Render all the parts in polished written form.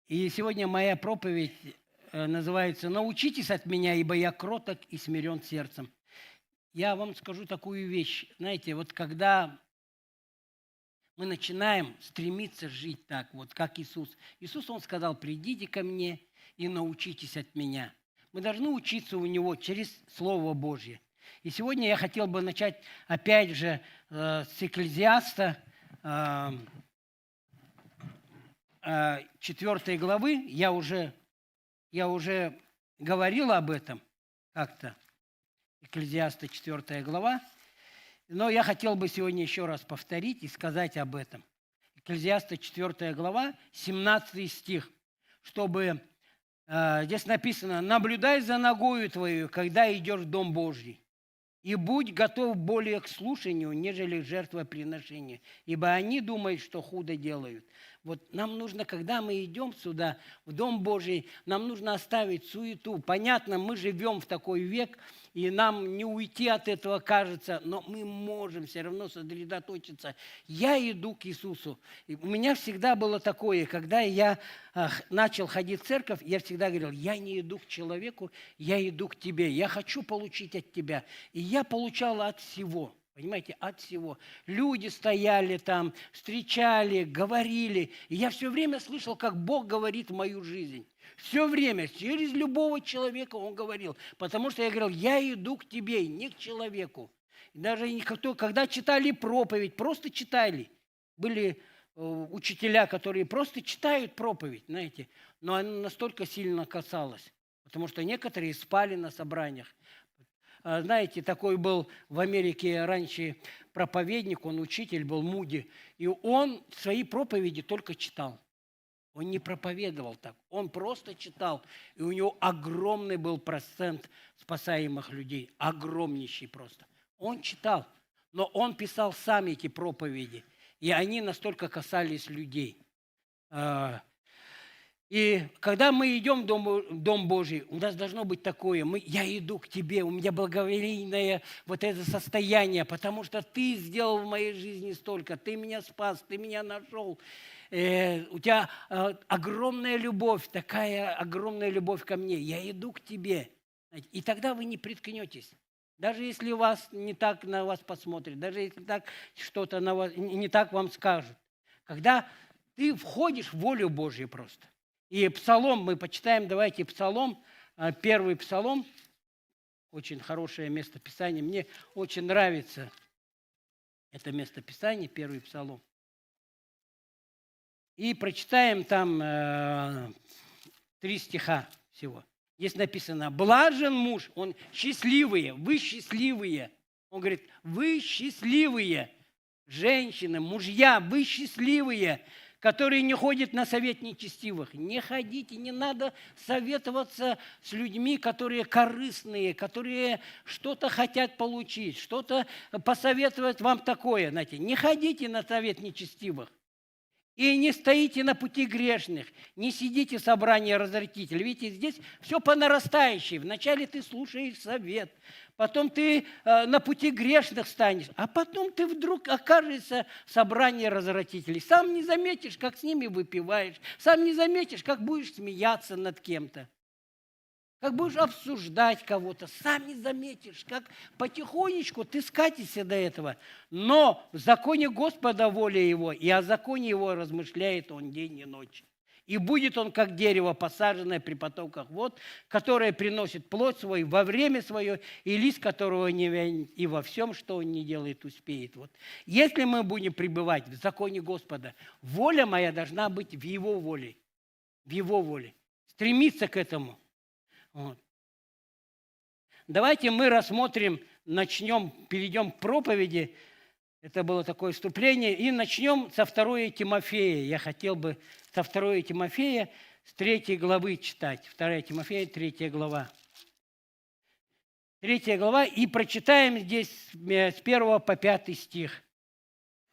И сегодня моя проповедь называется «Научитесь от меня, ибо я кроток и смирен сердцем». Я вам скажу такую вещь. Знаете, вот когда мы начинаем стремиться жить так, вот как Иисус. Иисус, Он сказал, придите ко мне и научитесь от меня. Мы должны учиться у Него через Слово Божье. И сегодня я хотел бы начать опять же с Экклезиаста, 4 главы. Я уже говорил об этом как-то. Экклезиаста 4 глава. Но я хотел бы сегодня еще раз повторить и сказать об этом. Экклезиаста 4 глава, 17 стих, чтобы здесь написано: «Наблюдай за ногою твою, когда идешь в Дом Божий, и будь готов более к слушанию, нежели к жертвоприношению, ибо они думают, что худо делают». Вот нам нужно, когда мы идем сюда, в Дом Божий, нам нужно оставить суету. Понятно, мы живем в такой век, и нам не уйти от этого, кажется, но мы можем все равно сосредоточиться. Я иду к Иисусу. И у меня всегда было такое, когда я начал ходить в церковь, я всегда говорил: я не иду к человеку, я иду к тебе. Я хочу получить от тебя. И я получал от всего. Понимаете, от всего. Люди стояли там, встречали, говорили. И я все время слышал, как Бог говорит в мою жизнь. Все время, через любого человека Он говорил. Потому что я говорил: я иду к тебе, не к человеку. И даже никто, когда читали проповедь, просто читали. Были учителя, которые просто читают проповедь, знаете. Но она настолько сильно касалась. Потому что некоторые спали на собраниях. Знаете, такой был в Америке раньше проповедник, он учитель был, Муди, и он свои проповеди только читал. Он не проповедовал так, он просто читал. И у него огромный был процент спасаемых людей, огромнейший просто. Он читал, но он писал сам эти проповеди, и они настолько касались людей. И когда мы идем в Дом Божий, у нас должно быть такое: я иду к тебе, у меня благовейное вот это состояние, потому что ты сделал в моей жизни столько, ты меня спас, ты меня нашел. У тебя огромная любовь, такая огромная любовь ко мне. Я иду к тебе. И тогда вы не приткнетесь. Даже если вас не так на вас посмотрят, даже если так что-то на вас, не так вам скажут. Когда ты входишь в волю Божью просто. И псалом, мы почитаем, давайте псалом, первый псалом, очень хорошее местописание, мне очень нравится это местописание, первый псалом. И прочитаем там 3 стиха всего. Здесь написано: «Блажен муж», он счастливые, вы счастливые. Он говорит: вы счастливые, женщины, мужья, вы счастливые, которые не ходят на совет нечестивых. Не ходите, не надо советоваться с людьми, которые корыстные, которые что-то хотят получить, что-то посоветовать вам такое. Знаете, не ходите на совет нечестивых. И не стоите на пути грешных, не сидите в собрании развратителей. Видите, здесь все по нарастающей. Вначале ты слушаешь совет, потом ты на пути грешных станешь, а потом ты вдруг окажешься в собрании развратителей. Сам не заметишь, как с ними выпиваешь, сам не заметишь, как будешь смеяться над кем-то, как будешь обсуждать кого-то, сам не заметишь, как потихонечку ты скатишься до этого. Но в законе Господа воля Его, и о законе Его размышляет Он день и ночь. И будет он, как дерево, посаженное при потоках вод, которое приносит плод свой во время свое, и лист которого не вянет, и во всем, что он не делает, успеет. Вот. Если мы будем пребывать в законе Господа, воля моя должна быть в Его воле. В Его воле. Стремиться к этому. Вот. Давайте мы рассмотрим, перейдем к проповеди. Это было такое вступление. И начнем со 2 Тимофея. Я хотел бы со 2 Тимофея с 3 главы читать. 2 Тимофея, 3 глава. 3 глава. И прочитаем здесь с 1 по 5 стих.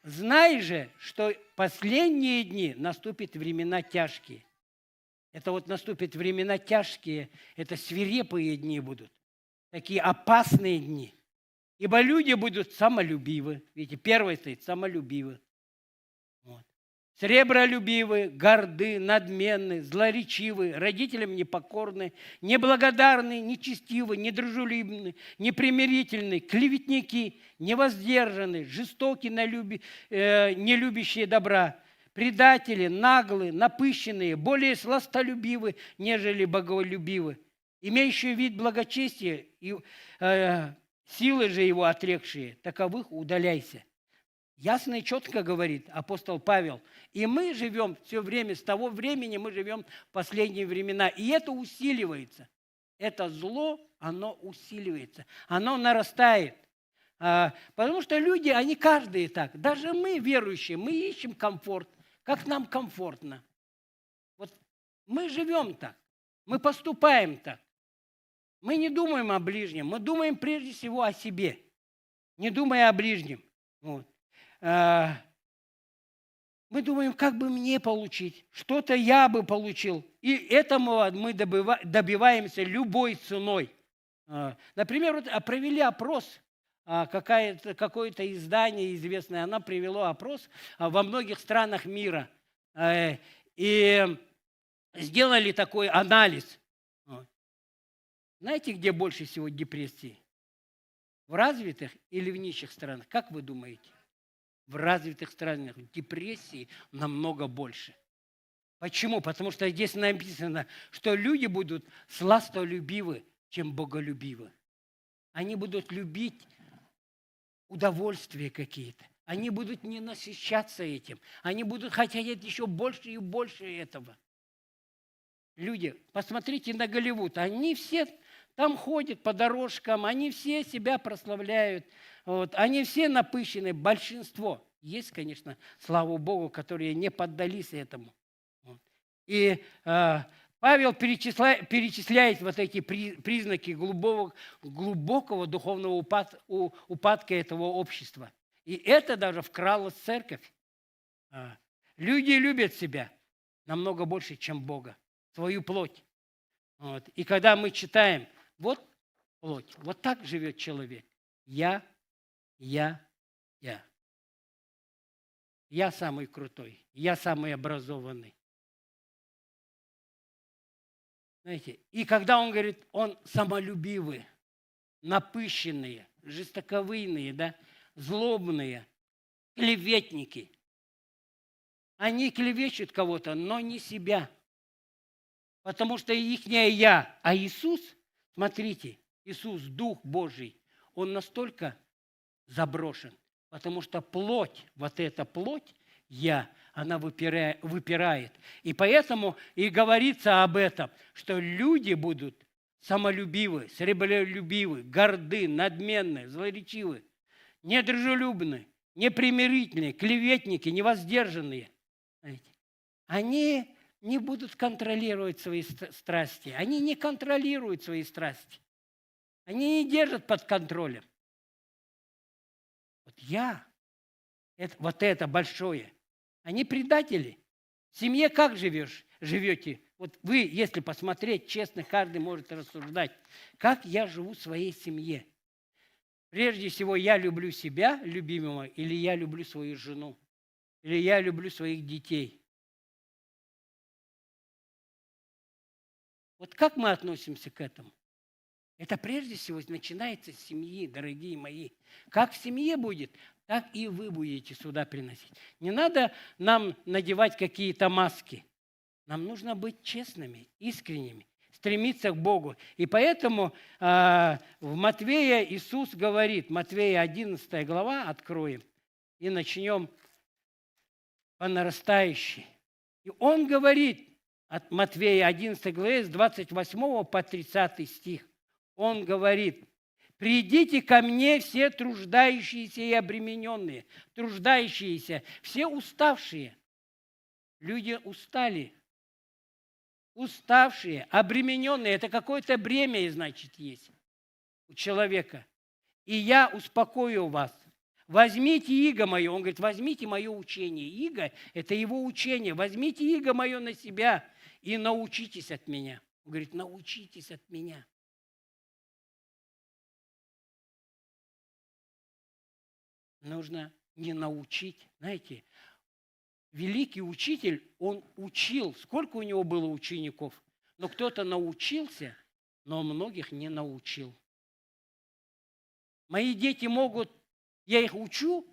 «Знай же, что последние дни наступят времена тяжкие». Это вот наступят времена тяжкие, это свирепые дни будут, такие опасные дни. Ибо люди будут самолюбивы. Видите, первое стоит – самолюбивы. Вот. сребролюбивы, горды, надменны, злоречивы, родителям непокорны, неблагодарны, нечестивы, недружелюбны, непримирительны, клеветники, невоздержаны, жестоки, не любящие добра, предатели, наглые, напыщенные, более сластолюбивы, нежели боголюбивы, имеющие вид благочестия и силы же его отрекшие, таковых удаляйся. Ясно и четко говорит апостол Павел. И мы живем все время, с того времени мы живем в последние времена. И это усиливается. Это зло, оно усиливается. Оно нарастает. Потому что люди, они каждый так. Даже мы, верующие, мы ищем комфорт. Как нам комфортно. Вот мы живем так. Мы поступаем так. Мы не думаем о ближнем. Мы думаем прежде всего о себе. Не думая о ближнем. Вот. Мы думаем, как бы мне получить, что-то я бы получил. И этому мы добиваемся любой ценой. Например, вот провели опрос, какое-то издание известное, оно привело опрос во многих странах мира. И сделали такой анализ. Знаете, где больше всего депрессии? В развитых или в нищих странах? Как вы думаете? В развитых странах депрессии намного больше. Почему? Потому что здесь написано, что люди будут сластолюбивы, чем боголюбивы. Они будут любить удовольствия какие-то. Они будут не насыщаться этим. Они будут хотеть еще больше и больше этого. Люди, посмотрите на Голливуд. Они все там ходят по дорожкам, они все себя прославляют. Вот. Они все напыщены, большинство. Есть, конечно, слава Богу, которые не поддались этому. Вот. И Павел перечисляет вот эти признаки глубокого духовного упадка этого общества. И это даже вкралось в церковь. Люди любят себя намного больше, чем Бога, свою плоть. Вот. И когда мы читаем, вот плоть, вот так живет человек. Я. Я самый крутой, я самый образованный. Знаете, и когда он говорит, он самолюбивый, напыщенные, жестоковыйные, да, злобные, клеветники. Они клевещут кого-то, но не себя. Потому что ихнее «я». А Иисус, смотрите, Иисус, Дух Божий, Он настолько заброшен, потому что плоть, вот эта плоть, «я», она выпирает. И поэтому и говорится об этом, что люди будут самолюбивы, сребролюбивы, горды, надменны, злоречивы, недружелюбны, непримирительные, клеветники, невоздержанные. Они не будут контролировать свои страсти. Они не контролируют свои страсти. Они не держат под контролем. Вот я, вот это большое. Они предатели. В семье как живете? Вот вы, если посмотреть, честно, каждый может рассуждать, как я живу в своей семье. Прежде всего, я люблю себя, любимого, или я люблю свою жену, или я люблю своих детей. Вот как мы относимся к этому? Это прежде всего начинается с семьи, дорогие мои. Как в семье будет, так и вы будете сюда приносить. Не надо нам надевать какие-то маски. Нам нужно быть честными, искренними, стремиться к Богу. И поэтому в Матвея Иисус говорит, Матвея 11 глава, откроем, и начнем по нарастающей. И Он говорит от Матвея 11 главы с 28 по 30 стих. Он говорит, придите ко мне все труждающиеся и обремененные, труждающиеся, все уставшие. Люди устали, уставшие, обремененные. Это какое-то бремя, значит, есть у человека. И я успокою вас. Возьмите иго мое. Он говорит, возьмите мое учение. Иго – это его учение. Возьмите иго мое на себя и научитесь от меня. Он говорит, научитесь от меня. Нужно не научить. Знаете, великий учитель, он учил. Сколько у него было учеников? Но кто-то научился, но многих не научил. Мои дети могут, я их учу,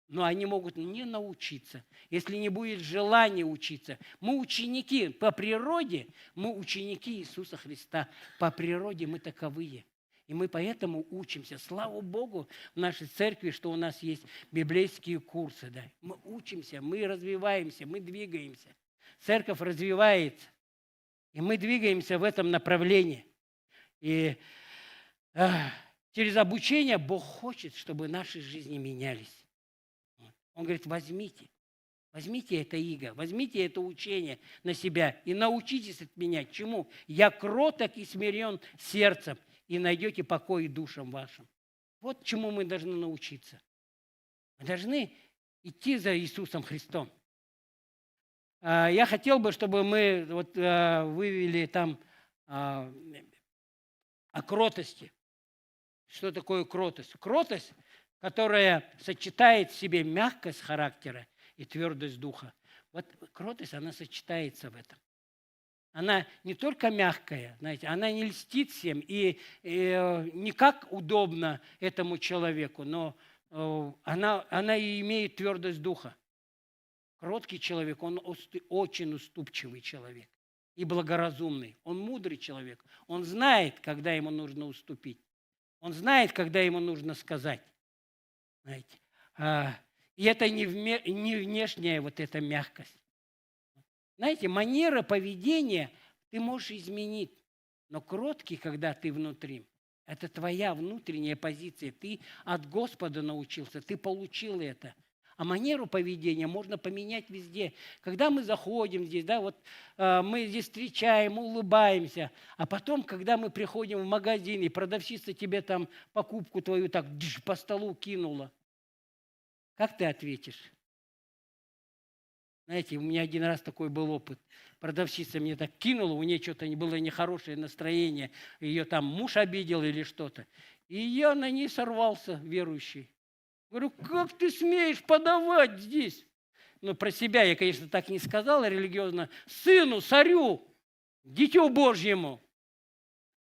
но они могут не научиться, если не будет желания учиться. Мы ученики по природе, мы ученики Иисуса Христа. По природе мы таковые. И мы поэтому учимся. Слава Богу в нашей церкви, что у нас есть библейские курсы. Да. Мы учимся, мы развиваемся, мы двигаемся. Церковь развивается. И мы двигаемся в этом направлении. И через обучение Бог хочет, чтобы наши жизни менялись. Он говорит, возьмите это иго, возьмите это учение на себя и научитесь от меня. Чему? Я кроток и смирен сердцем, и найдете покой душам вашим. Вот чему мы должны научиться. Мы должны идти за Иисусом Христом. Я хотел бы, чтобы мы вывели там о кротости. Что такое кротость? Кротость, которая сочетает в себе мягкость характера и твердость духа. Вот кротость, она сочетается в этом. Она не только мягкая, знаете, она не льстит всем и не как удобно этому человеку, но она и имеет твердость духа. Кроткий человек, он очень уступчивый человек и благоразумный. Он мудрый человек. Он знает, когда ему нужно уступить. Он знает, когда ему нужно сказать. Знаете. И это не внешняя вот эта мягкость. Знаете, манера поведения ты можешь изменить, но кроткий, когда ты внутри, это твоя внутренняя позиция. Ты от Господа научился, ты получил это. А манеру поведения можно поменять везде. Когда мы заходим здесь, да, вот мы здесь встречаем, улыбаемся, а потом, когда мы приходим в магазин, и продавщица тебе там покупку твою так по столу кинула, как ты ответишь? Знаете, у меня один раз такой был опыт. Продавщица мне так кинула, у нее что-то было нехорошее настроение, ее там муж обидел или что-то. И я на ней сорвался, верующий. Говорю, как ты смеешь подавать здесь? Ну, про себя я, конечно, так не сказал религиозно. Сыну, царю, дитю Божьему.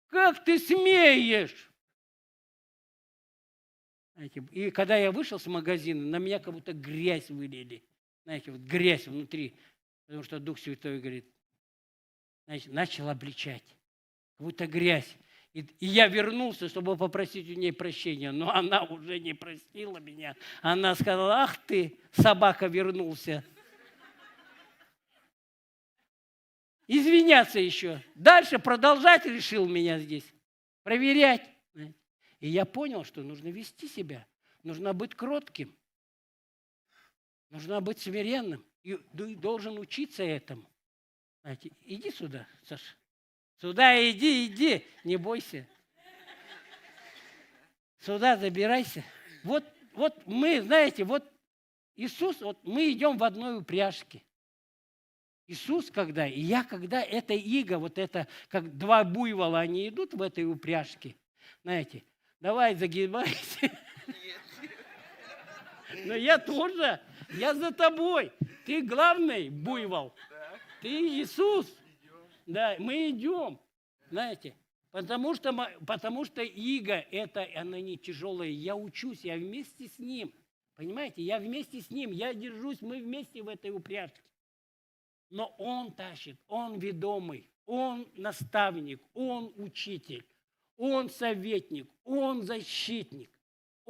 Как ты смеешь? Знаете, и когда я вышел с магазина, на меня как будто грязь вылили. Знаете, вот грязь внутри. Потому что Дух Святой говорит, знаете, начал обличать. Как будто грязь. И я вернулся, чтобы попросить у нее прощения, но она уже не простила меня. Она сказала, ах ты, собака, вернулся. Извиняться еще. Дальше продолжать решил меня здесь. Проверять. И я понял, что нужно вести себя. Нужно быть кротким. Нужно быть смиренным. И должен учиться этому. Знаете, иди сюда, Саша. Сюда иди, не бойся. Сюда забирайся. Вот мы, знаете, вот Иисус, вот мы идем в одной упряжке. Иисус когда, и я когда, это иго, вот это, как два буйвола, они идут в этой упряжке. Знаете, давай загибайся. Но я тоже, я за тобой. Ты главный буйвол. Ты Иисус. Да, мы идем, знаете, потому что иго, это, она не тяжелая. Я учусь, я вместе с Ним. Понимаете, я вместе с Ним, я держусь, мы вместе в этой упряжке. Но Он тащит, Он ведомый, Он наставник, Он учитель, Он советник, Он защитник.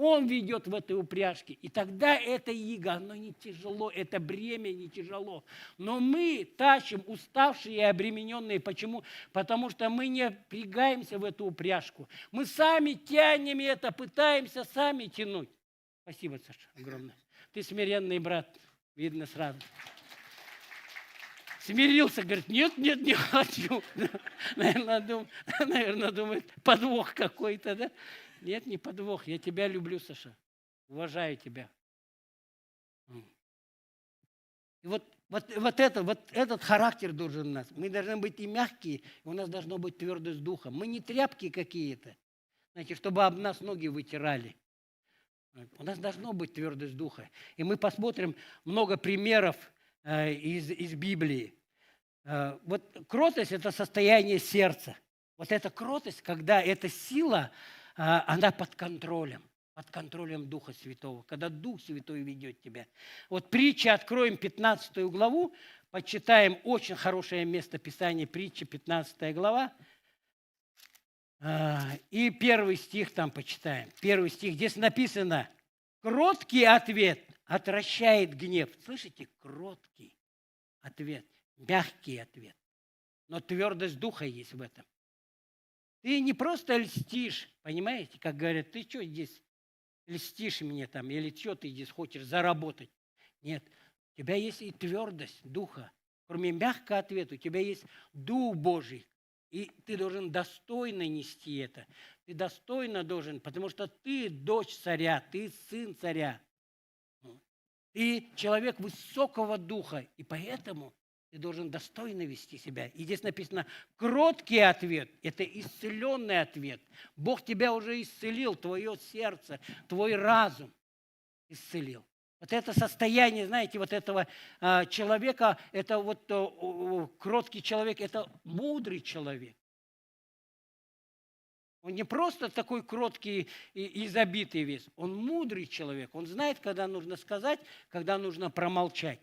Он ведет в этой упряжке. И тогда это иго, оно не тяжело, это бремя не тяжело. Но мы тащим уставшие и обремененные. Почему? Потому что мы не впрягаемся в эту упряжку. Мы сами тянем это, пытаемся сами тянуть. Спасибо, Саша, огромное. Ты смиренный брат, видно сразу. Смирился, говорит, нет, не хочу. Наверное, думает, подвох какой-то, да? Нет, не подвох. Я тебя люблю, Саша. Уважаю тебя. И вот этот характер должен у нас. Мы должны быть и мягкие, и у нас должно быть твердость духа. Мы не тряпки какие-то, знаете, чтобы об нас ноги вытирали. У нас должно быть твердость духа. И мы посмотрим много примеров из Библии. Вот кротость – это состояние сердца. Вот эта кротость, когда эта сила, она под контролем Духа Святого, когда Дух Святой ведет тебя. Вот притча, откроем 15 главу, почитаем очень хорошее место Писания, притча, 15 глава, и 1 стих там почитаем. 1 стих, здесь написано: «Кроткий ответ отвращает гнев». Слышите? Кроткий ответ, мягкий ответ. Но твердость духа есть в этом. Ты не просто льстишь, понимаете, как говорят, ты что здесь льстишь мне там, или что ты здесь хочешь заработать. Нет, у тебя есть и твердость духа. Кроме мягкого ответа, у тебя есть Дух Божий. И ты должен достойно нести это. Ты достойно должен, потому что ты дочь царя, ты сын царя. Ты человек высокого духа, и поэтому ты должен достойно вести себя. И здесь написано: кроткий ответ – это исцеленный ответ. Бог тебя уже исцелил, твое сердце, твой разум исцелил. Вот это состояние, знаете, вот этого человека, это вот кроткий человек, это мудрый человек. Он не просто такой кроткий и забитый весь, он мудрый человек. Он знает, когда нужно сказать, когда нужно промолчать.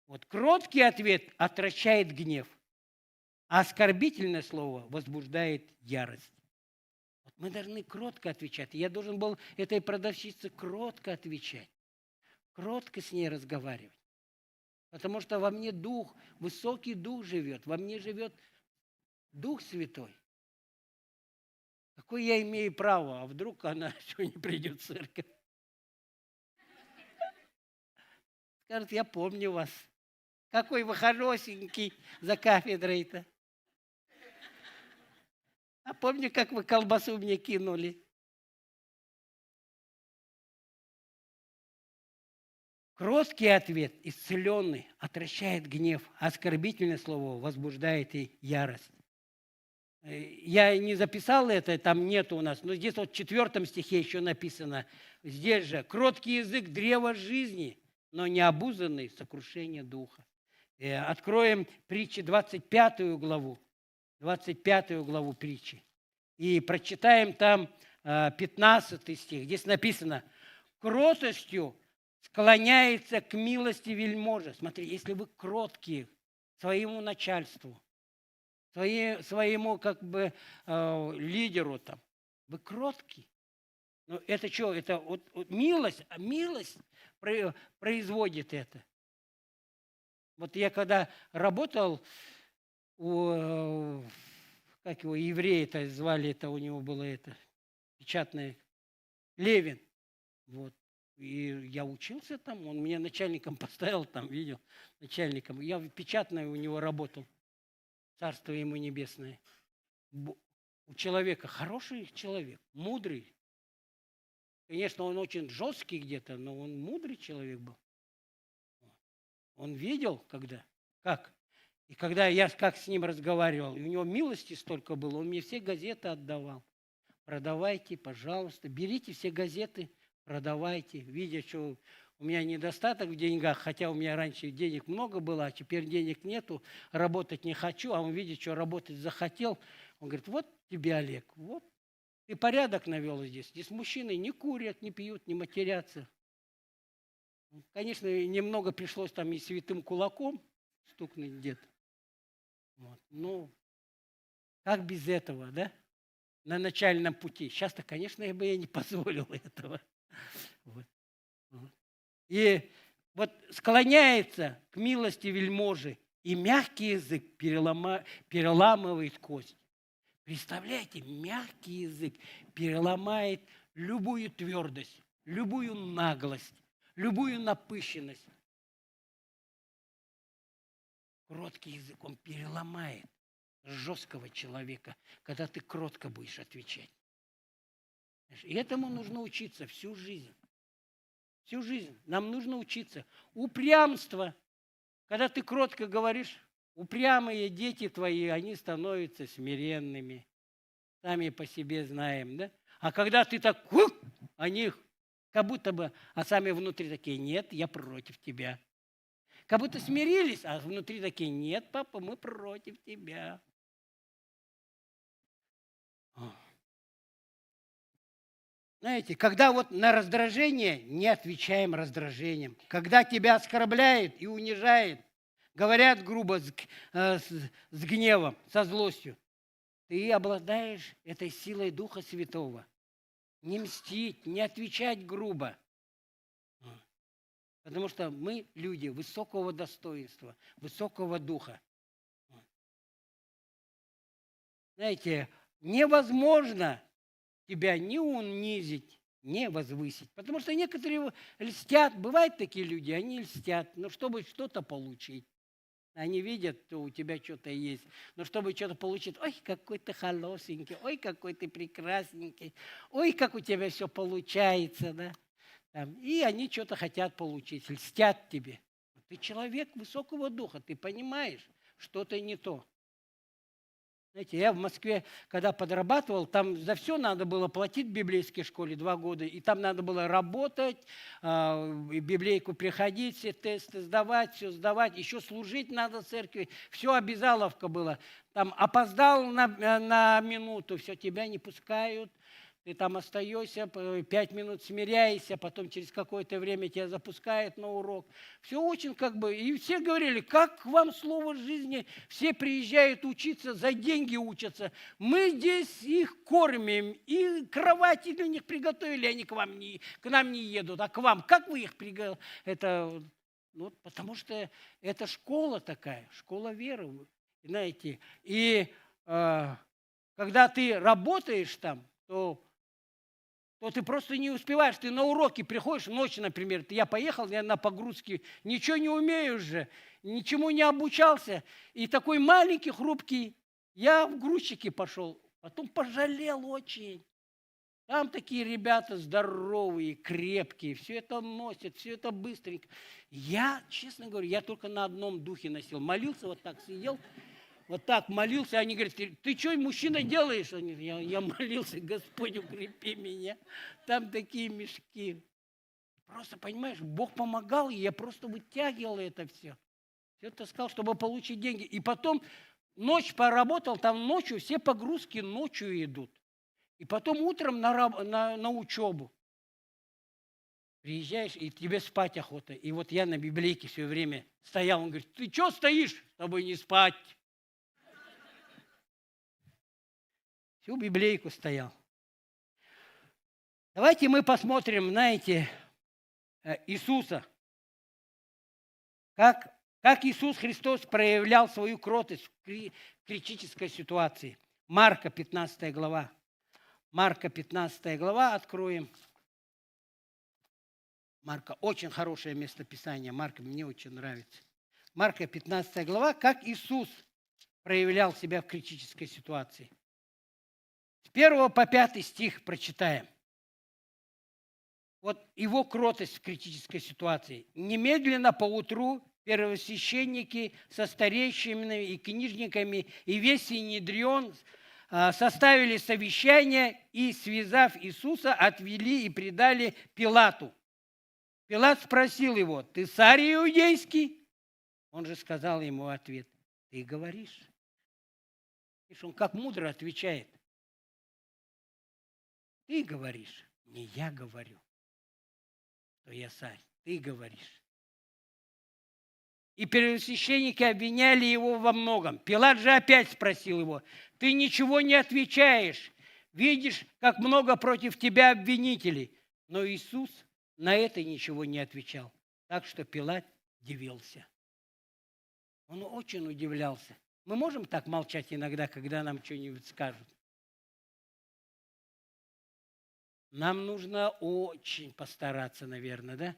Вот кроткий ответ отвращает гнев, а оскорбительное слово возбуждает ярость. Вот мы должны кротко отвечать. Я должен был этой продавщице кротко отвечать, кротко с ней разговаривать. Потому что во мне дух, высокий дух живет, во мне живет Дух Святой. Какое я имею право, а вдруг она сегодня придет в церковь? Скажет: я помню вас. Какой вы хорошенький за кафедрой-то. А помню, как вы колбасу мне кинули. Кроткий ответ, исцеленный, отвращает гнев, а оскорбительное слово возбуждает и ярость. Я не записал это, там нету у нас, но здесь вот в 4 стихе еще написано, здесь же: кроткий язык – древо жизни, но необузанный – сокрушение духа. Откроем притчи 25 главу притчи, и прочитаем там 15 стих. Здесь написано: кротостью склоняется к милости вельможа. Смотри, если вы кроткие своему начальству, своему как бы лидеру там, вы кроткие. Но это что? Это вот милость, милость производит это. Вот я когда работал как его, еврея-то звали, это у него было это, печатное, Левин. Вот. И я учился там, он меня начальником поставил там, видел, начальником. Я в печатной у него работал. Царство ему небесное. У человека хороший человек, мудрый. Конечно, он очень жесткий где-то, но он мудрый человек был. Он видел, как. И когда я как с ним разговаривал, и у него милости столько было, он мне все газеты отдавал. Продавайте, пожалуйста, берите все газеты, продавайте. Видя, что у меня недостаток в деньгах, хотя у меня раньше денег много было, а теперь денег нету, работать не хочу, а он видит, что работать захотел. Он говорит: вот тебе, Олег, вот. Ты порядок навел здесь. Здесь мужчины не курят, не пьют, не матерятся. Конечно, немного пришлось там и святым кулаком стукнуть где-то. Вот. Ну, как без этого, да? На начальном пути. Сейчас-то, конечно, я бы не позволил этого. Вот. И вот склоняется к милости вельможи, и мягкий язык переламывает кость. Представляете, мягкий язык переломает любую твердость, любую наглость, любую напыщенность. Кроткий язык, он переломает жесткого человека, когда ты кротко будешь отвечать. И этому нужно учиться всю жизнь. Всю жизнь нам нужно учиться. Упрямство. Когда ты кротко говоришь, упрямые дети твои, они становятся смиренными. Сами по себе знаем, да? А когда ты так, они как будто бы, а сами внутри такие: нет, я против тебя. как будто смирились, а внутри такие: нет, папа, мы против тебя. Знаете, когда вот на раздражение, не отвечаем раздражением. Когда тебя оскорбляют и унижают, говорят грубо, с гневом, со злостью, ты обладаешь этой силой Духа Святого. Не мстить, не отвечать грубо. Потому что мы люди высокого достоинства, высокого духа. Знаете, невозможно тебя не унизить, не возвысить. Потому что некоторые льстят, бывают такие люди, они льстят, но чтобы что-то получить. Они видят, что у тебя что-то есть. Но чтобы что-то получить, ой, какой ты холосенький, ой, какой ты прекрасненький, ой, как у тебя все получается, да. И они что-то хотят получить, льстят тебе. Ты человек высокого духа, ты понимаешь, что-то не то. Знаете, я в Москве, когда подрабатывал, там за все надо было платить в библейской школе 2 года, и там надо было работать, в библейку приходить, все тесты сдавать, все сдавать, еще служить надо в церкви, все обязаловка была. Там опоздал на минуту, все, тебя не пускают, ты там остаешься, 5 минут смиряешься, потом через какое-то время тебя запускают на урок. Все очень и все говорили, как вам слово жизни, все приезжают учиться, за деньги учатся. Мы здесь их кормим, и кровати для них приготовили, они к нам не едут, а к вам. Как вы их приготовили? Это, потому что это школа такая, школа веры, знаете. И когда ты работаешь там, то ты просто не успеваешь, ты на уроки приходишь ночью, например, я поехал, я на погрузке, ничего не умею уже, ничему не обучался, и такой маленький, хрупкий, я в грузчики пошел, потом пожалел очень. Там такие ребята здоровые, крепкие, все это носят, все это быстренько. Я, честно говоря, я только на одном духе носил, молился, вот так сидел, вот так молился, они говорят, ты что, мужчина, делаешь? Я молился, Господь, укрепи меня. Там такие мешки. Просто, понимаешь, Бог помогал, и я просто вытягивал это все. Все таскал, чтобы получить деньги. И потом ночь поработал, там ночью, все погрузки ночью идут. И потом утром на учебу. Приезжаешь, и тебе спать охота. И вот я на библейке все время стоял, он говорит, ты что стоишь, с тобой не спать? Всю библейку стоял. Давайте мы посмотрим, знаете, Иисуса. Как Иисус Христос проявлял свою кротость в критической ситуации. Марка, 15 глава. Марка, 15 глава, откроем. Марка, очень хорошее местописание. Марка, мне очень нравится. Марка, 15 глава, как Иисус проявлял себя в критической ситуации. С 1 по 5 стих прочитаем. Вот его кротость в критической ситуации. Немедленно поутру первосвященники со старейшинами и книжниками и весь Синедрион составили совещание и, связав Иисуса, отвели и предали Пилату. Пилат спросил его, ты царь иудейский? Он же сказал ему в ответ, ты говоришь. Видишь, он как мудро отвечает. Ты говоришь, не я говорю, что я царь. Ты говоришь. И первосвященники обвиняли его во многом. Пилат же опять спросил его, ты ничего не отвечаешь, видишь, как много против тебя обвинителей. Но Иисус на это ничего не отвечал. Так что Пилат удивился. Он очень удивлялся. Мы можем так молчать иногда, когда нам что-нибудь скажут? Нам нужно очень постараться, наверное, да?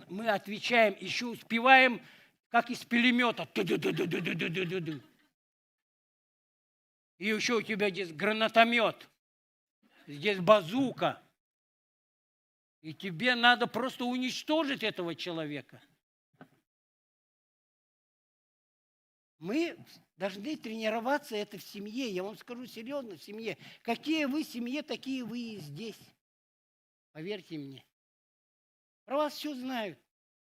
Мы отвечаем, еще успеваем, как из пулемета. И еще у тебя здесь гранатомет, здесь базука. И тебе надо просто уничтожить этого человека. Мы должны тренироваться это в семье. Я вам скажу серьезно, в семье. Какие вы в семье, такие вы и здесь. Поверьте мне. Про вас все знают.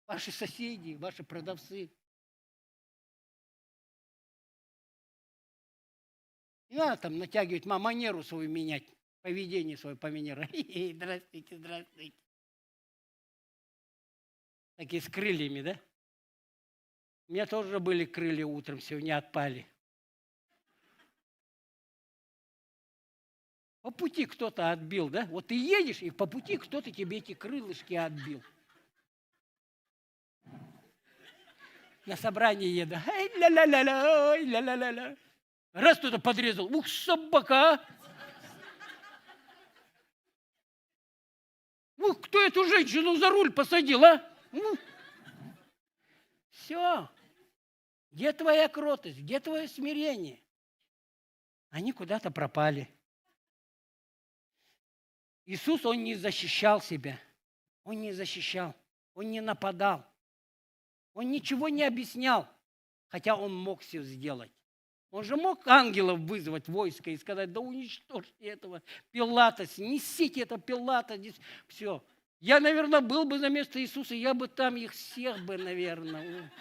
ваши соседи, ваши продавцы. Не надо там натягивать, манеру свою менять, поведение свое поменять. Здравствуйте, здравствуйте. Такие с крыльями, да? У меня тоже были крылья утром, сегодня отпали. По пути кто-то отбил, да? Вот ты едешь, и по пути кто-то тебе эти крылышки отбил. На собрание еду. Ай, ля-ля-ля-ля, ой, ля-ля-ля-ля. Раз кто-то подрезал. Ух, собака, а! Ух, кто эту женщину за руль посадил, а? Все. Где твоя кротость? Где твое смирение? Они куда-то пропали. Иисус, Он не защищал себя. Он не защищал. Он не нападал. Он ничего не объяснял. Хотя Он мог все сделать. Он же мог ангелов вызвать войско и сказать, да уничтожьте этого Пилата, снесите это Пилата. Здесь. Все. Я, наверное, был бы на место Иисуса, я бы там их всех бы, наверное.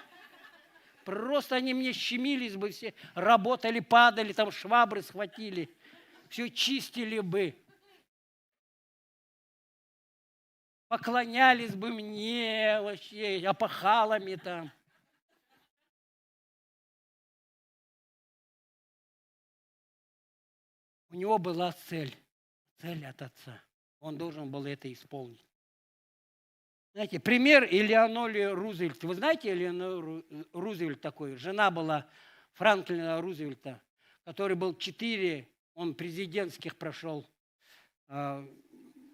Просто они мне щемились бы все, работали, падали, там швабры схватили, все чистили бы. Поклонялись бы мне вообще, опахалами там. У него была цель от Отца. Он должен был это исполнить. Знаете, пример Элеоноли Рузвельт. Вы знаете Элеонору Рузвельт такой? Жена была Франклина Рузвельта, который был 4, он президентских прошел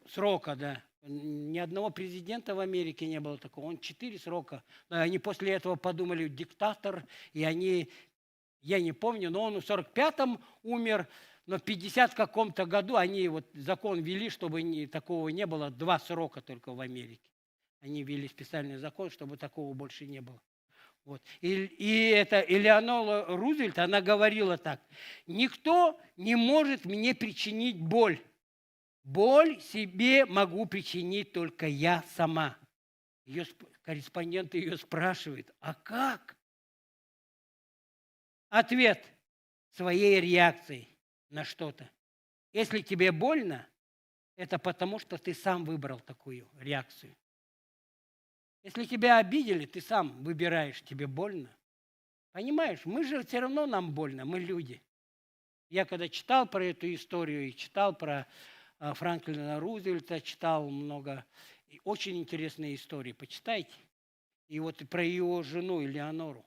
срока, да. Ни одного президента в Америке не было такого. Он 4 срока. Они после этого подумали, диктатор, и они, я не помню, но он в 45-м умер, но в 50 каком-то году они вот закон ввели, чтобы такого не было, 2 срока только в Америке. Они ввели специальный закон, чтобы такого больше не было. Вот. И это Элеонора Рузвельт, она говорила так: никто не может мне причинить боль. Боль себе могу причинить только я сама. Ее корреспондент ее спрашивает, а как? Ответ: своей реакцией на что-то. Если тебе больно, это потому, что ты сам выбрал такую реакцию. Если тебя обидели, ты сам выбираешь, тебе больно. Понимаешь, мы же все равно нам больно, мы люди. Я когда читал про эту историю и читал про Франклина Рузвельта, читал много, очень интересные истории, почитайте. И вот про его жену Элеонору.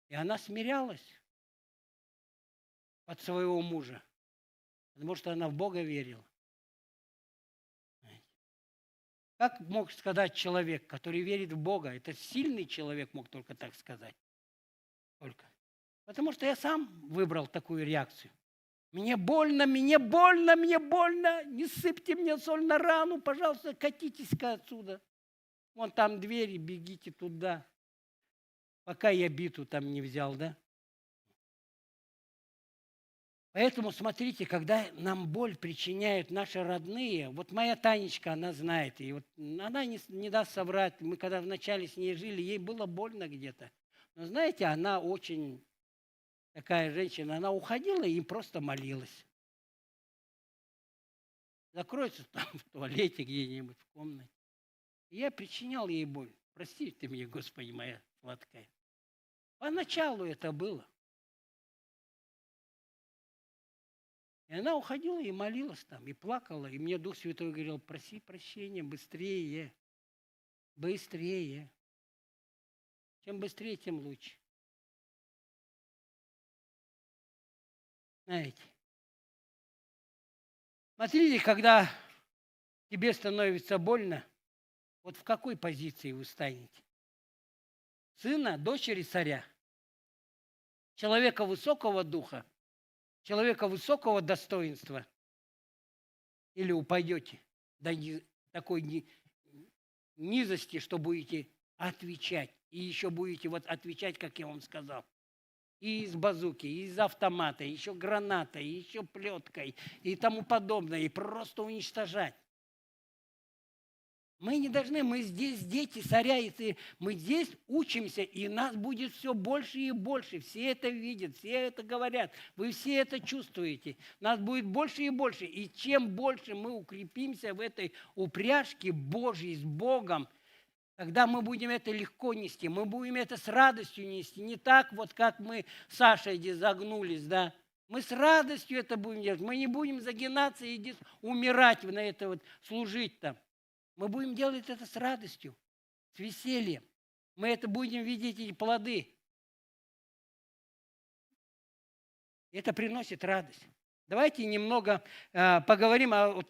И она смирялась от своего мужа, потому что она в Бога верила. Как мог сказать человек, который верит в Бога? Это сильный человек мог только так сказать. Только. Потому что я сам выбрал такую реакцию. Мне больно, мне больно, мне больно. Не сыпьте мне соль на рану, пожалуйста, катитесь-ка отсюда. Вон там двери, бегите туда. Пока я биту там не взял, да? Поэтому, смотрите, когда нам боль причиняют наши родные, вот моя Танечка, она знает, и вот она не даст соврать, мы когда вначале с ней жили, ей было больно где-то. Но знаете, она очень такая женщина, она уходила и просто молилась. Закроется там в туалете где-нибудь, в комнате. И я причинял ей боль. Прости ты мне, Господи, моя сладкая. Поначалу это было. И она уходила и молилась там, и плакала. И мне Дух Святой говорил, проси прощения быстрее, быстрее. Чем быстрее, тем лучше. Знаете. Смотрите, когда тебе становится больно, вот в какой позиции вы станете? Сына, дочери царя, человека высокого духа, человека высокого достоинства, или упадете до такой низости, что будете отвечать. И еще будете вот отвечать, как я вам сказал. И из базуки, и из автомата, еще гранатой, еще плеткой и тому подобное. И просто уничтожать. Мы не должны, мы здесь дети царя, и мы здесь учимся, и нас будет все больше и больше. Все это видят, все это говорят, вы все это чувствуете. Нас будет больше и больше. И чем больше мы укрепимся в этой упряжке Божьей с Богом, тогда мы будем это легко нести, мы будем это с радостью нести. Не так вот, как мы с Сашей здесь загнулись, да. Мы с радостью это будем делать. Мы не будем загинаться и здесь умирать на это вот, служить там. Мы будем делать это с радостью, с весельем. Мы это будем видеть, эти плоды. Это приносит радость. Давайте немного поговорим о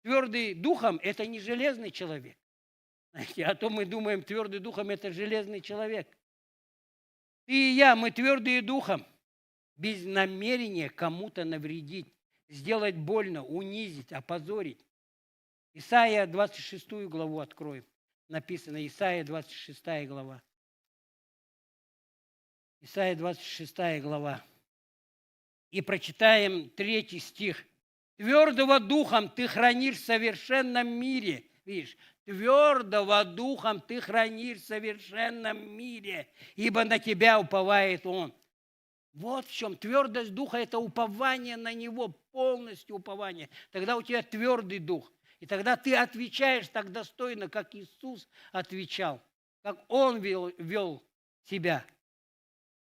твердый духом. Это не железный человек. Знаете, а то мы думаем, твердый духом – это железный человек. Ты и я, мы твердые духом, без намерения кому-то навредить, сделать больно, унизить, опозорить. Исайя 26 главу откроем. Написано, Исайя 26 глава. Исайя 26 глава. И прочитаем 3 стих. «Твердого духом ты хранишь в совершенном мире». Видишь, твердого духом ты хранишь в совершенном мире, ибо на тебя уповает он. Вот в чем твердость духа – это упование на него, полностью упование. Тогда у тебя твердый дух. И тогда ты отвечаешь так достойно, как Иисус отвечал, как Он вел себя.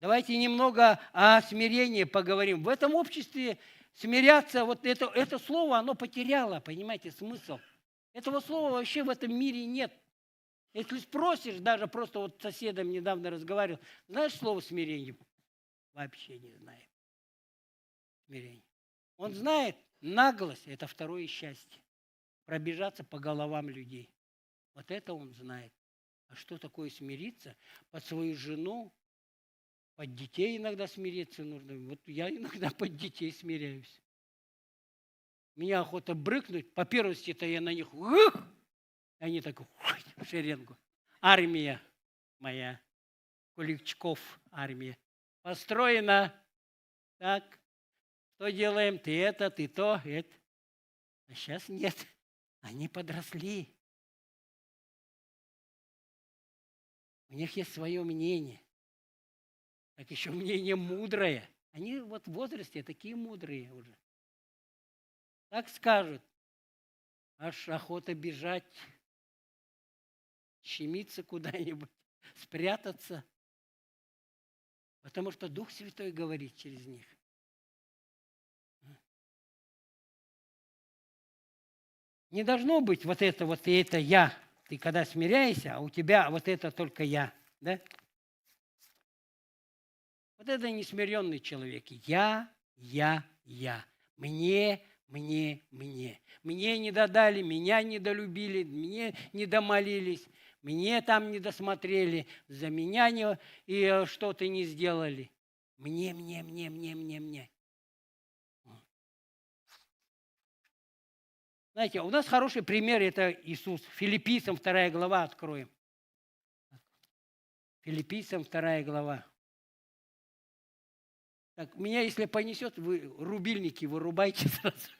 Давайте немного о смирении поговорим. В этом обществе смиряться, вот это слово, оно потеряло, понимаете, смысл. Этого слова вообще в этом мире нет. Если спросишь, даже просто вот с соседом недавно разговаривал, знаешь слово смирение? Вообще не знает. Смирение. Он знает, наглость – это второе счастье. Пробежаться по головам людей. Вот это он знает. А что такое смириться? Под свою жену, под детей иногда смириться нужно. Вот я иногда под детей смиряюсь. Меня охота брыкнуть. По первости-то я на них, они так в шеренгу. Армия моя, Куличков армия. Построена. Так, что делаем? Ты это, ты то, это. А сейчас нет. Они подросли. У них есть свое мнение. Так еще мнение мудрое. Они вот в возрасте такие мудрые уже. Так скажут. Аж охота бежать, щемиться куда-нибудь, спрятаться. Потому что Дух Святой говорит через них. Не должно быть вот и это я. Ты когда смиряешься, а у тебя вот это только я. Да? Вот это несмиренный человек. Я. Мне. Мне не додали, меня не долюбили, мне не домолились, мне там не досмотрели, за меня и что-то не сделали. Мне. Знаете, у нас хороший пример – это Иисус. Филиппийцам 2 глава откроем. Филиппийцам 2 глава. Так, меня, если понесет, вы рубильники вырубайте сразу.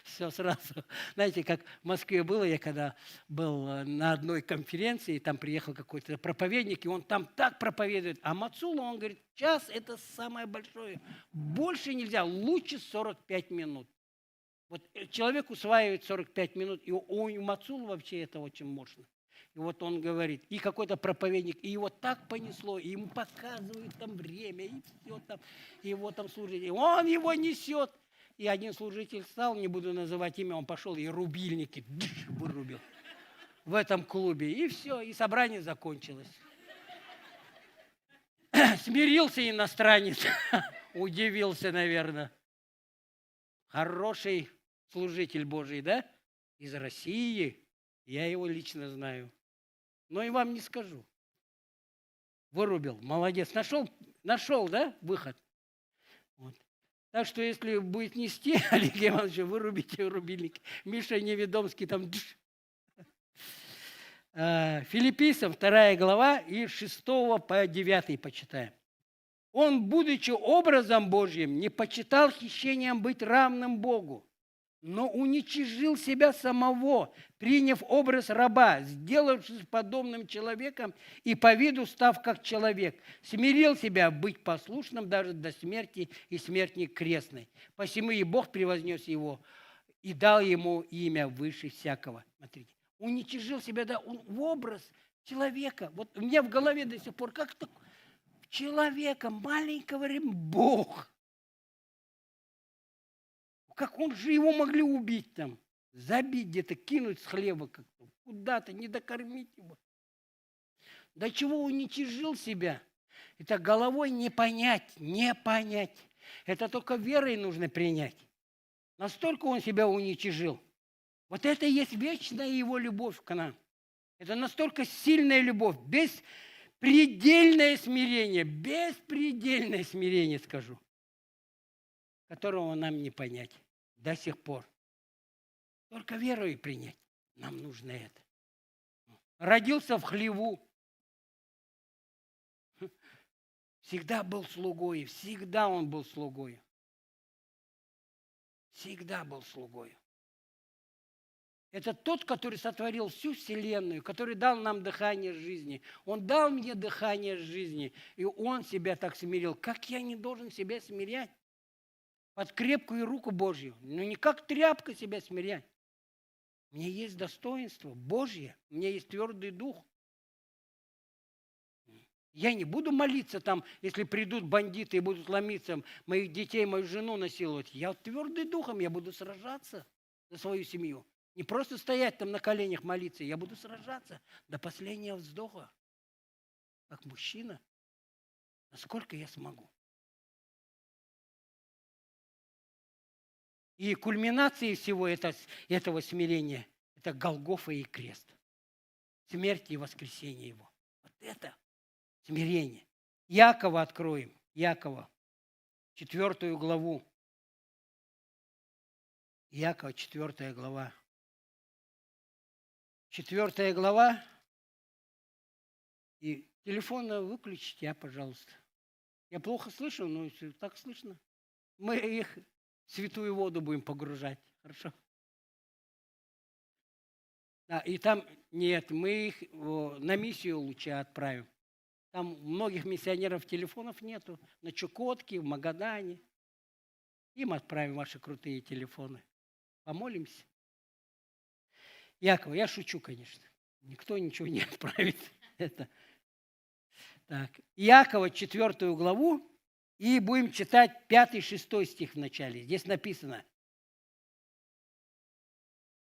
Все сразу. Знаете, как в Москве было, я когда был на одной конференции, там приехал какой-то проповедник, и он там так проповедует. А Мацула, он говорит, час – это самое большое. Больше нельзя, лучше 45 минут. Вот человек усваивает 45 минут, и у Мацулы вообще это очень мощно. И вот он говорит, и какой-то проповедник, и его так понесло, и ему показывают там время, и все там, и его там служитель, и он его несет. И один служитель встал, не буду называть имя, он пошел и рубильники вырубил в этом клубе. И все, и собрание закончилось. Смирился иностранец, удивился, наверное. Хороший служитель Божий, да? Из России. Я его лично знаю. Но и вам не скажу. Вырубил, молодец. Нашел, да, выход? Вот. Так что, если будет нести, Олег Иванович, вырубите рубильник. Миша Неведомский там. Филиппийцам 2 глава и 6 по 9 почитаем. Он, будучи образом Божьим, не почитал хищением быть равным Богу, но уничижил себя самого, приняв образ раба, сделавшись подобным человеком и по виду став как человек, смирил себя быть послушным даже до смерти и смерти крестной. Посему и Бог превознес его и дал ему имя выше всякого. Смотрите, уничижил себя, да, в образ человека. Вот у меня в голове до сих пор, как-то человека маленького Бог. Как он же его могли убить там, забить где-то, кинуть с хлеба как-то, куда-то, не докормить его. До чего уничижил себя? Это головой не понять, не понять. Это только верой нужно принять. Настолько он себя уничижил. Вот это и есть вечная его любовь к нам. Это настолько сильная любовь, беспредельное смирение, скажу, которого нам не понять до сих пор. Только верой принять нам нужно это. Родился в хлеву, всегда был слугой, всегда он был слугой. Всегда был слугой. Это тот, который сотворил всю вселенную, который дал нам дыхание жизни. Он дал мне дыхание жизни, и он себя так смирил. Как я не должен себя смирять? Под крепкую руку Божью. Ну, не как тряпка себя смирять. У меня есть достоинство Божье, у меня есть твердый дух. Я не буду молиться там, если придут бандиты и будут ломиться, моих детей, мою жену насиловать. Я твердый духом, я буду сражаться за свою семью. Не просто стоять там на коленях молиться, я буду сражаться до последнего вздоха. Как мужчина, насколько я смогу. И кульминацией всего этого смирения – это Голгофа и крест. Смерть и воскресение его. Вот это смирение. Якова откроем. Якова, 4 главу. Якова, 4 глава. 4 глава. И телефон выключите, пожалуйста. Я плохо слышу, но если так слышно. Мы их в святую воду будем погружать. Хорошо? Да, и там нет, мы их на миссию лучше отправим. Там многих миссионеров телефонов нету. На Чукотке, в Магадане. Им отправим ваши крутые телефоны. Помолимся. Яков, я шучу, конечно. Никто ничего не отправит. Это. Так. Иакова, 4 главу. И будем читать 5-6 стих в начале. Здесь написано.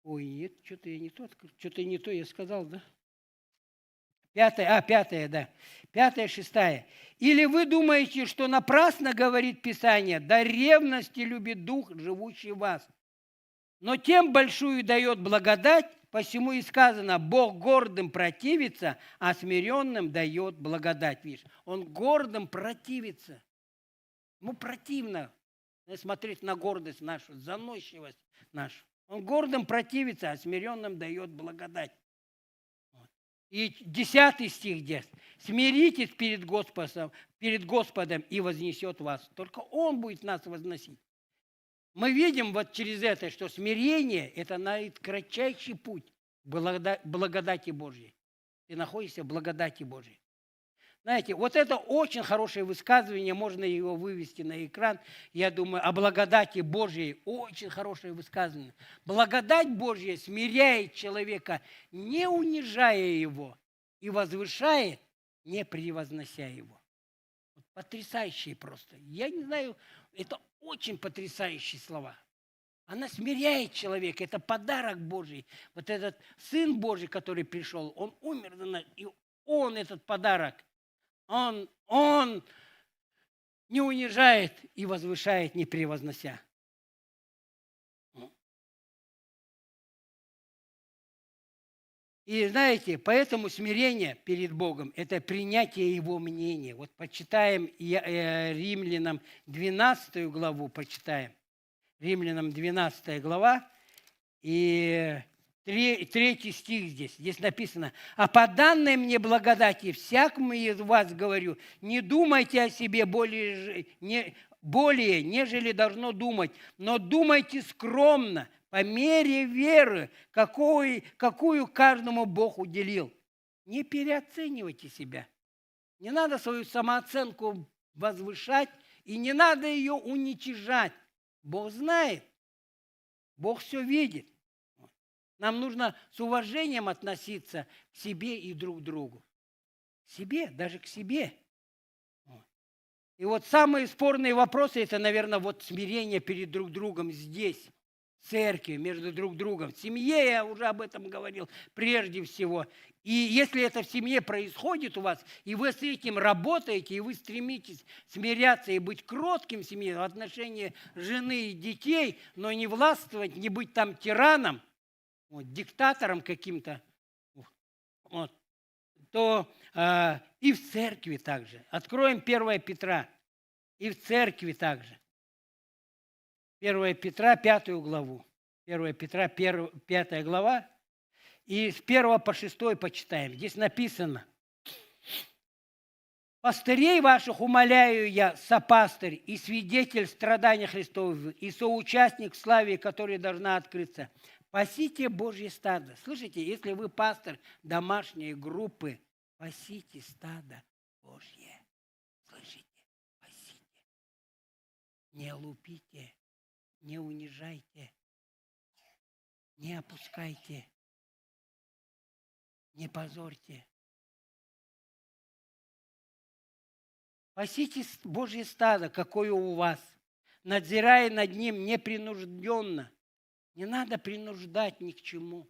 Ой, нет, что-то не то я сказал, да? 5, да. 5, 6. Или вы думаете, что напрасно говорит Писание, до ревности любит Дух, живущий в вас. Но тем большую дает благодать, посему и сказано, Бог гордым противится, а смиренным дает благодать. Видишь, он гордым противится. Ему противно смотреть на гордость нашу, заносчивость нашу. Он гордым противится, а смиренным дает благодать. И 10 стих здесь. Смиритесь перед Господом и вознесет вас. Только Он будет нас возносить. Мы видим вот через это, что смирение – это кратчайший путь к благодати Божьей. Ты находишься в благодати Божьей. Знаете, вот это очень хорошее высказывание, можно его вывести на экран. Я думаю, о благодати Божьей очень хорошее высказывание. Благодать Божья смиряет человека, не унижая его, и возвышает, не превознося его. Потрясающие просто. Я не знаю, это очень потрясающие слова. Она смиряет человека, это подарок Божий. Вот этот Сын Божий, который пришел, Он умер за нас, и Он этот подарок. Он не унижает и возвышает, не превознося. И знаете, поэтому смирение перед Богом – это принятие Его мнения. Вот почитаем Римлянам 12 главу, почитаем. Римлянам 12 глава и третий стих здесь. Здесь написано: «А по данной мне благодати всякому из вас говорю, не думайте о себе более, нежели должно думать, но думайте скромно, по мере веры, какую каждому Бог уделил». Не переоценивайте себя. Не надо свою самооценку возвышать, и не надо ее уничижать. Бог знает, Бог все видит. Нам нужно с уважением относиться к себе и друг к другу. К себе, даже к себе. И вот самые спорные вопросы, это, наверное, вот смирение перед друг другом здесь, в церкви, между друг другом. В семье, я уже об этом говорил, прежде всего. И если это в семье происходит у вас, и вы с этим работаете, и вы стремитесь смиряться и быть кротким в семье в отношении жены и детей, но не властвовать, не быть там тираном, вот, диктатором каким-то, вот, то и в церкви также. Откроем 1 Петра. И в церкви также. 1 Петра, 5 главу. 1 Петра, 5 глава. И с 1 по 6 почитаем. Здесь написано: «Пастырей ваших умоляю я, сопастырь и свидетель страданий Христовых, и соучастник в славе, которая должна открыться. Пасите Божье стадо». Слышите, если вы пастор домашней группы, пасите стадо Божье. Слышите? Пасите. Не лупите, не унижайте, не опускайте, не позорьте. Пасите Божье стадо, какое у вас, надзирая над ним непринужденно. Не надо принуждать ни к чему,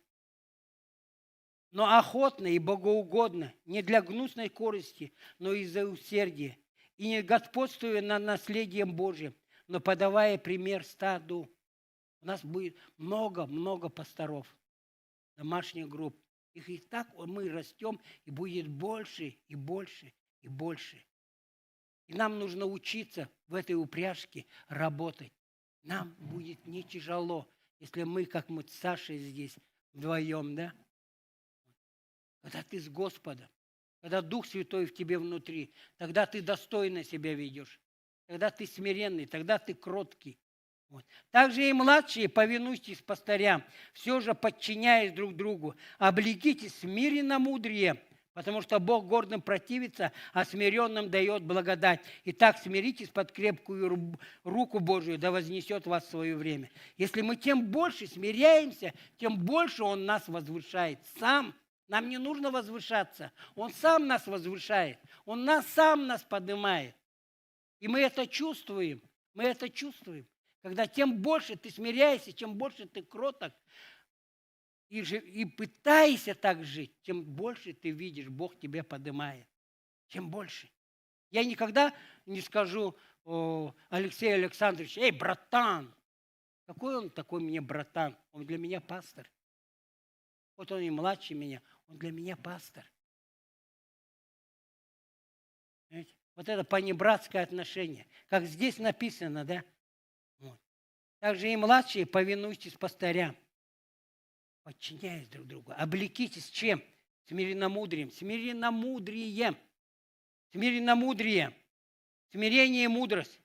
но охотно и богоугодно, не для гнусной корысти, но из-за усердия, и не господствуя над наследием Божьим, но подавая пример стаду. У нас будет много пасторов, домашних групп. Их и так мы растем, и будет больше, и больше, и больше. И нам нужно учиться в этой упряжке работать. Нам будет не тяжело, если мы, как мы с Сашей здесь вдвоем, да? Когда ты с Господом, когда Дух Святой в тебе внутри, тогда ты достойно себя ведешь, тогда ты смиренный, тогда ты кроткий. Вот. Также и младшие, повинуйтесь пастырям, все же подчиняясь друг другу, облекитесь смиренно-мудрее, потому что Бог гордым противится, а смиренным дает благодать. Итак, смиритесь под крепкую руку Божию, да вознесет вас в свое время. Если мы тем больше смиряемся, тем больше Он нас возвышает сам. Нам не нужно возвышаться. Он сам нас возвышает. Он сам нас поднимает. И мы это чувствуем. Мы это чувствуем. Когда тем больше ты смиряешься, чем больше ты кроток, и пытаешься так жить, тем больше ты видишь, Бог тебя поднимает. Чем больше. Я никогда не скажу Алексею Александровичу: «Эй, братан!» Какой он такой мне братан? Он для меня пастор. Вот он и младше меня, он для меня пастор. Понимаете? Вот это понебратское отношение. Как здесь написано, да? Вот. Также и младшие, повинуйтесь пастырям, подчиняясь друг другу. Облекитесь чем? Смиренномудрием. Смиренномудрием. Смиренномудрие. Смирение и мудрость.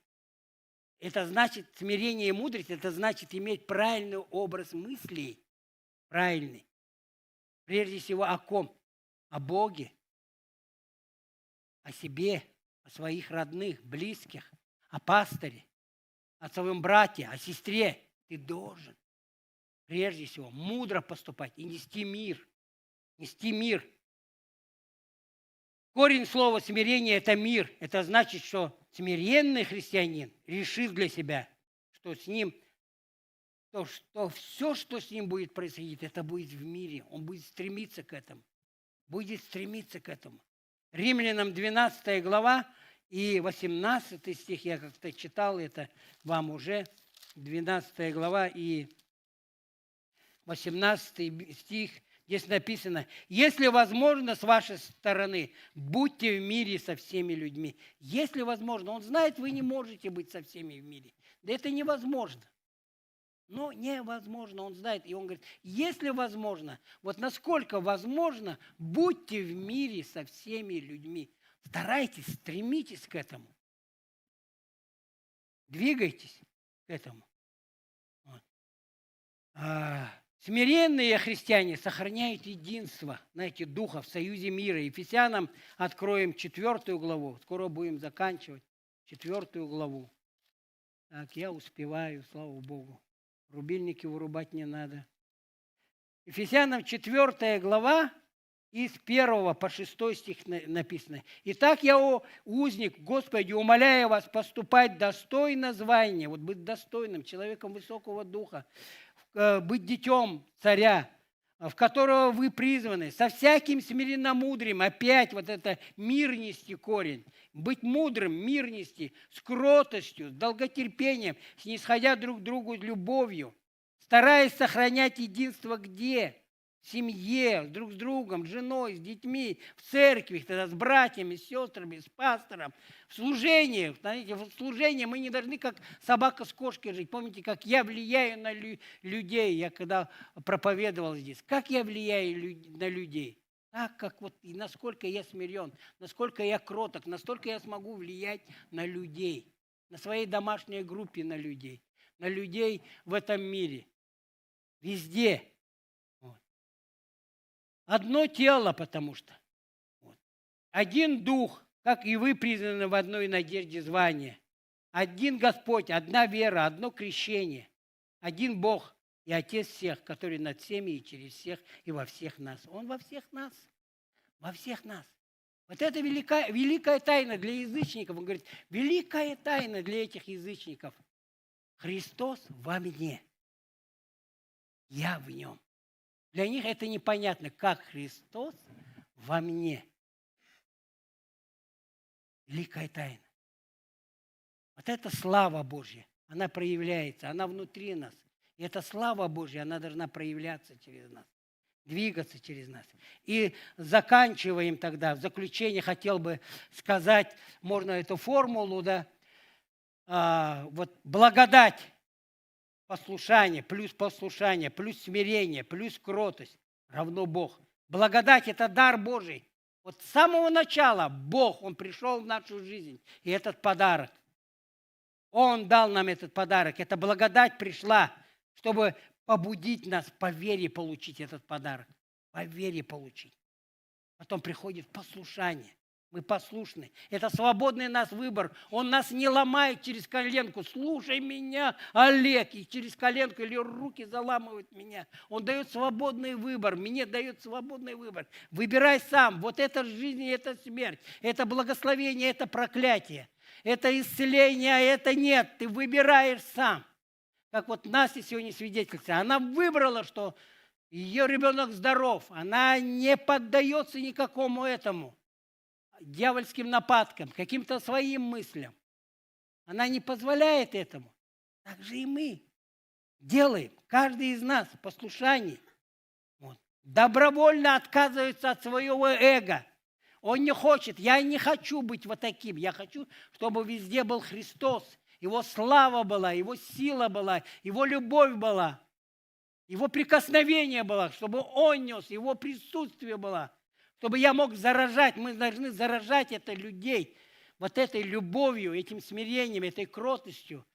Это значит, смирение и мудрость, это значит иметь правильный образ мыслей. Правильный. Прежде всего о ком? О Боге, о себе, о своих родных, близких, о пасторе, о своем брате, о сестре. Ты должен, прежде всего, мудро поступать и нести мир. Нести мир. Корень слова смирение – это мир. Это значит, что смиренный христианин решил для себя, что с ним, что все, что с ним будет происходить, это будет в мире. Он будет стремиться к этому. Будет стремиться к этому. Римлянам 12 глава и 18 стих, я как-то читал это вам уже, 12 глава и 18 стих, здесь написано: «Если возможно, с вашей стороны, будьте в мире со всеми людьми». Если возможно. Он знает, вы не можете быть со всеми в мире. Да это невозможно. Но невозможно, он знает. И он говорит, если возможно, вот насколько возможно, будьте в мире со всеми людьми. Старайтесь, стремитесь к этому. Двигайтесь к этому. Вот. Смиренные христиане сохраняют единство, знаете, духа в союзе мира. Ефесянам откроем 4 главу. Скоро будем заканчивать 4 главу. Так, я успеваю, слава Богу. Рубильники вырубать не надо. Ефесянам 4 глава, и с 1 по 6 стих написано. «Итак, я, узник, Господи, умоляю вас поступать достойно звания», вот быть достойным, человеком высокого духа, быть детем царя, в которого вы призваны, со всяким смиренномудрием, опять вот это мир нести корень, быть мудрым, мир нести, с кротостью, с долготерпением, снисходя друг к другу любовью, стараясь сохранять единство где? В семье, друг с другом, с женой, с детьми, в церкви, тогда с братьями, с сестрами, с пастором, в служении. Знаете, в служении мы не должны как собака с кошкой жить. Помните, как я влияю на людей, я когда проповедовал здесь, как я влияю на людей? Так, как вот, и насколько я смирен, насколько я кроток, настолько я смогу влиять на людей, на своей домашней группе на людей в этом мире, везде. Одно тело, потому что. Вот. Один дух, как и вы признаны в одной надежде звания. Один Господь, одна вера, одно крещение. Один Бог и Отец всех, который над всеми и через всех и во всех нас. Он во всех нас. Во всех нас. Вот это великая тайна для язычников. Он говорит, великая тайна для этих язычников. Христос во мне. Я в нем. Для них это непонятно, как Христос во мне. Великая тайна. Вот эта слава Божья, она проявляется, она внутри нас. И эта слава Божья, она должна проявляться через нас, двигаться через нас. И заканчиваем тогда, в заключение хотел бы сказать, можно эту формулу, да, вот благодать. Послушание, плюс смирение, плюс кротость равно Бог. Благодать – это дар Божий. Вот с самого начала Бог, Он пришел в нашу жизнь. И этот подарок, Он дал нам этот подарок. Эта благодать пришла, чтобы побудить нас по вере получить этот подарок. По вере получить. Потом приходит послушание. Мы послушны. Это свободный наш выбор. Он нас не ломает через коленку. Слушай меня, Олег. И через коленку или руки заламывает меня. Он дает свободный выбор. Мне дает свободный выбор. Выбирай сам. Вот это жизнь, это смерть. Это благословение, это проклятие. Это исцеление, а это нет. Ты выбираешь сам. Как вот Настя сегодня свидетельница. Она выбрала, что ее ребенок здоров. Она не поддается никакому этому. Дьявольским нападкам, каким-то своим мыслям. Она не позволяет этому. Так же и мы делаем, каждый из нас, послушание. Вот. Добровольно отказывается от своего эго. Он не хочет, я не хочу быть вот таким. Я хочу, чтобы везде был Христос. Его слава была, его сила была, его любовь была, его прикосновение было, чтобы Он нес, его присутствие было. Чтобы я мог заражать, мы должны заражать это людей вот этой любовью, этим смирением, этой кротостью.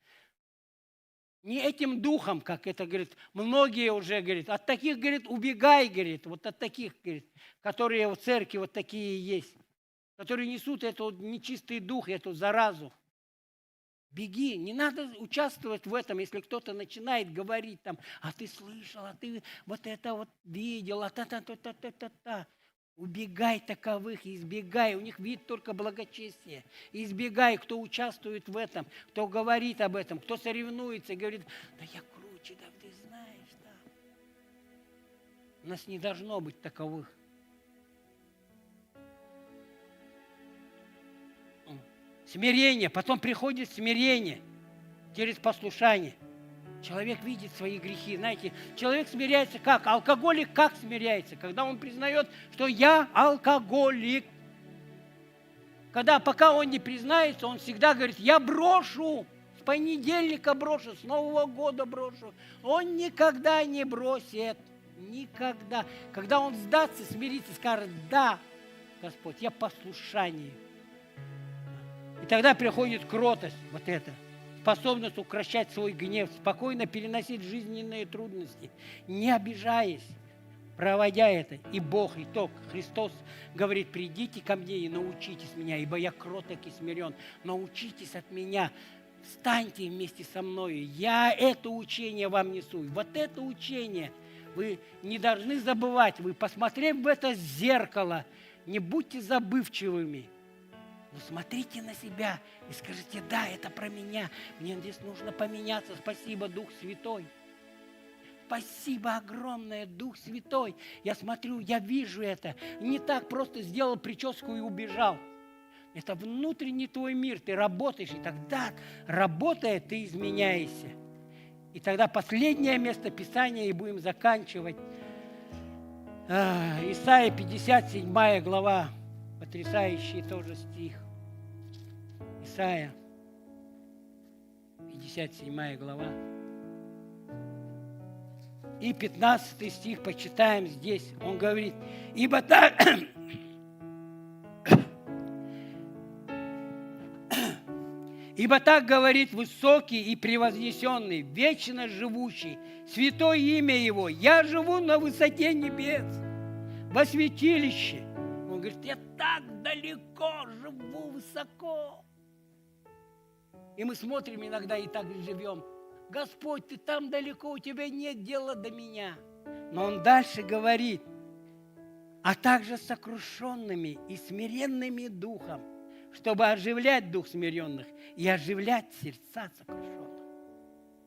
Не этим духом, как это, говорит, многие уже, говорят, от таких, говорит, убегай, говорит, вот от таких, говорит, которые в церкви вот такие есть, которые несут эту нечистый дух, эту заразу. Беги, не надо участвовать в этом, если кто-то начинает говорить там, а ты слышал, а ты вот это вот видел, а та-та-та-та-та-та. Убегай таковых, избегай. У них вид только благочестия. Избегай, кто участвует в этом, кто говорит об этом, кто соревнуется и говорит, да я круче, да ты знаешь, да. У нас не должно быть таковых. Смирение, потом приходит смирение через послушание. Человек видит свои грехи. Знаете, человек смиряется как? Алкоголик как смиряется? Когда он признает, что я алкоголик. Пока он не признается, он всегда говорит, я брошу понедельника брошу, с Нового года брошу. Он никогда не бросит. Никогда. Когда он сдастся, смирится, скажет: да, Господь, я послушание. И тогда приходит кротость, вот это, способность укрощать свой гнев, спокойно переносить жизненные трудности, не обижаясь, проводя это. И Бог, итог, Христос говорит: придите ко мне и научитесь меня, ибо я кроток и смирен. Научитесь от меня, встаньте вместе со мною, я это учение вам несу. И вот это учение вы не должны забывать. Вы, посмотрев в это зеркало, не будьте забывчивыми. Но смотрите на себя и скажите: да, это про меня. Мне здесь нужно поменяться. Спасибо, Дух Святой. Спасибо огромное, Дух Святой. Я смотрю, я вижу это. Не так просто сделал прическу и убежал. Это внутренний твой мир. Ты работаешь, и тогда, работая, ты изменяешься. И тогда последнее место Писания, и будем заканчивать. Исайя 57 глава. Потрясающий тоже стих. Исайя 57 глава. И 15 стих почитаем здесь. Он говорит: ибо так... Ибо так говорит высокий и превознесенный, вечно живущий, святое имя Его. Я живу на высоте небес, во святилище. Он говорит: я так далеко живу, высоко. И мы смотрим иногда и так живем: Господь, Ты там далеко, у Тебя нет дела до меня. Но Он дальше говорит: а также сокрушенными и смиренными духом, чтобы оживлять дух смиренных и оживлять сердца сокрушенных.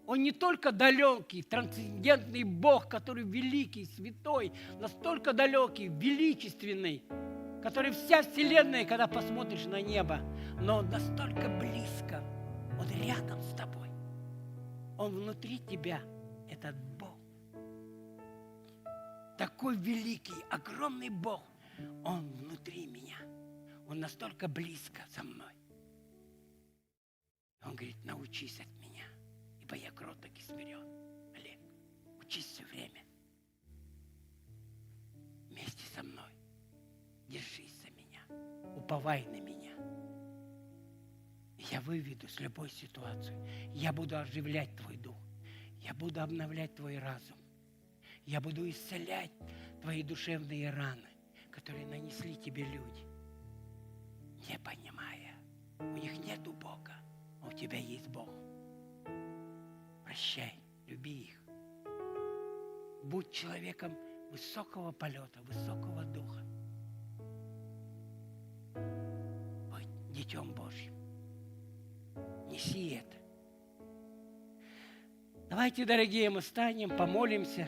Он не только далекий, трансцендентный Бог, который великий, святой, настолько далекий, величественный, который вся вселенная, когда посмотришь на небо, но Он настолько близко, Он рядом с тобой. Он внутри тебя, этот Бог. Такой великий, огромный Бог, Он внутри меня. Он настолько близко со мной. Он говорит: научись от меня, ибо я кроток и смирен. Олег, учись все время. Вместе со мной. Держись за меня. Уповай на меня. И я выведу с любой ситуации. Я буду оживлять твой дух. Я буду обновлять твой разум. Я буду исцелять твои душевные раны, которые нанесли тебе люди, не понимая. У них нету Бога, а у тебя есть Бог. Прощай, люби их. Будь человеком высокого полета, высокого духа. Будь детем Божьим. Неси это. Давайте, дорогие, мы станем, помолимся.